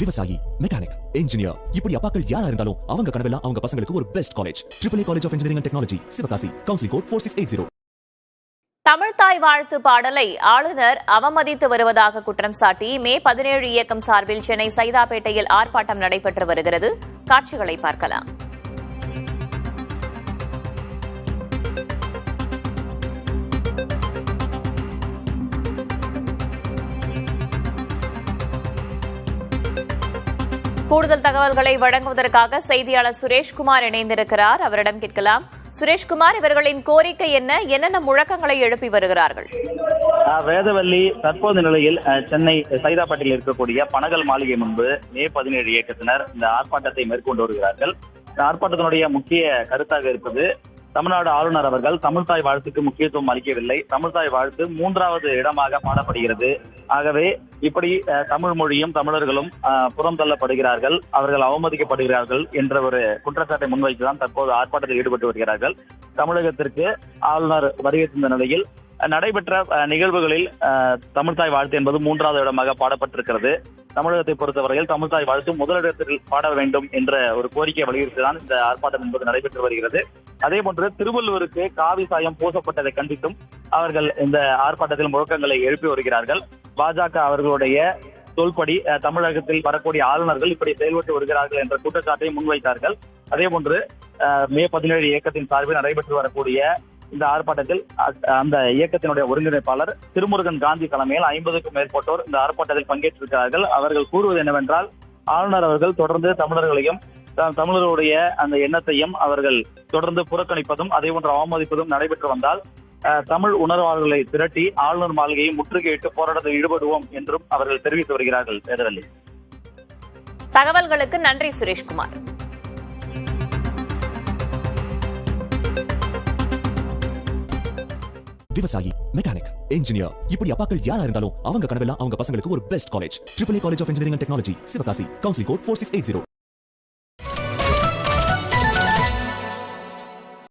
விவசாயி, mechanic, engineer, இப்படி அப்பாக்கள் யாரா இருந்தாலும் அவங்க கனவெல்லாம் அவங்க பசங்களுக்கு ஒரு best college. AAA college of engineering and technology, Sivakasi. Counselling code 4680. தமிழ்த்தாய் வாழ்த்து பாடலை ஆளுநர் அவமதித்து வருவதாக குற்றம் சாட்டி மே 17 இயக்கம் சார்பில் சென்னை சைதாப்பேட்டையில் ஆர்ப்பாட்டம் நடைபெற்று வருகிறது. காட்சிகளை பார்க்கலாம். கூடுதல் தகவல்களை வழங்குவதற்காக செய்தியாளர் சுரேஷ்குமார் இணைந்திருக்கிறார். அவரிடம் கேட்கலாம். சுரேஷ்குமார், இவர்களின் கோரிக்கை என்ன? என்னென்ன முழக்கங்களை எழுப்பி வருகிறார்கள்? வேதவல்லி தற்போது நிலையில் சென்னை சைதாப்பேட்டையில் இருக்கக்கூடிய பனகல் மாளிகை முன்பு மே 17 இயக்கத்தினர் இந்த ஆர்ப்பாட்டத்தை மேற்கொண்டு வருகிறார்கள். இந்த ஆர்ப்பாட்டத்தினுடைய முக்கிய கருத்தாக இருப்பது, தமிழ்நாடு ஆளுநர் அவர்கள் தமிழ்த்தாய் வாழ்த்துக்கு முக்கியத்துவம் அளிக்கவில்லை. தமிழ்த்தாய் வாழ்த்து 3வது இடமாக பாடப்படுகிறது. ஆகவே இப்படி தமிழ் மொழியும் தமிழர்களும் புறம் தள்ளப்படுகிறார்கள், அவர்கள் அவமதிக்கப்படுகிறார்கள் என்ற ஒரு குற்றச்சாட்டை முன்வைத்துதான் தற்போது ஆர்ப்பாட்டத்தில் ஈடுபட்டு வருகிறார்கள். தமிழகத்திற்கு ஆளுநர் வருகை தந்த நிலையில் நடைபெற்ற நிகழ்வுகளில் தமிழ்த்தாய் வாழ்த்து என்பது 3வது இடமாக பாடப்பட்டிருக்கிறது. தமிழகத்தை பொறுத்தவரையில் தமிழ்த்தாய் வாழ்த்து முதலிடத்தில் பாட வேண்டும் என்ற ஒரு கோரிக்கை வலியுறுத்திதான் இந்த ஆர்ப்பாட்டம் என்பது நடைபெற்று வருகிறது. அதே போன்று திருவள்ளுவருக்கு காவி சாயம் பூசப்பட்டதை கண்டித்தும் அவர்கள் இந்த ஆர்ப்பாட்டத்தில் முழக்கங்களை எழுப்பி வருகிறார்கள். பாஜக அவர்களுடைய சொல்படி தமிழகத்தில் வரக்கூடிய ஆளுநர்கள் இப்படி செயல்பட்டு வருகிறார்கள் என்ற குற்றச்சாட்டை முன்வைத்தார்கள். அதே போன்று மே 17 இயக்கத்தின் சார்பில் நடைபெற்று வரக்கூடிய இந்த ஆர்ப்பாட்டத்தில் அந்த இயக்கத்தினுடைய ஒருங்கிணைப்பாளர் திருமுருகன் காந்தி தலைமையில் 50க்கும் மேற்பட்டோர் இந்த ஆர்ப்பாட்டத்தில் பங்கேற்றிருக்கிறார்கள். அவர்கள் கூறுவது என்னவென்றால், ஆளுநர் அவர்கள் தொடர்ந்து தமிழர்களையும் தமிழர்களுடைய அந்த எண்ணத்தையும் அவர்கள் தொடர்ந்து புறக்கணிப்பதும் அதே போன்று அவமதிப்பதும் நடைபெற்று வந்தால் தமிழ் உணர்வாளர்களை திரட்டி ஆளுநர் மாளிகையை முற்றுகையிட்டு போராட்டத்தில் ஈடுபடுவோம் என்றும் அவர்கள் தெரிவித்து வருகிறார்கள். வேதவல்லி, தகவல்களுக்கு நன்றி சுரேஷ்குமார். விவசாயி, மெக்கானிக், இன்ஜினியர், இப்படி அப்பாக்கள் யாரா இருந்தாலும் அவங்க கனவெல்லாம் அவங்க பசங்களுக்கு ஒரு best college. AAA college of engineering and technology, Sivakasi. Counselling code 4680.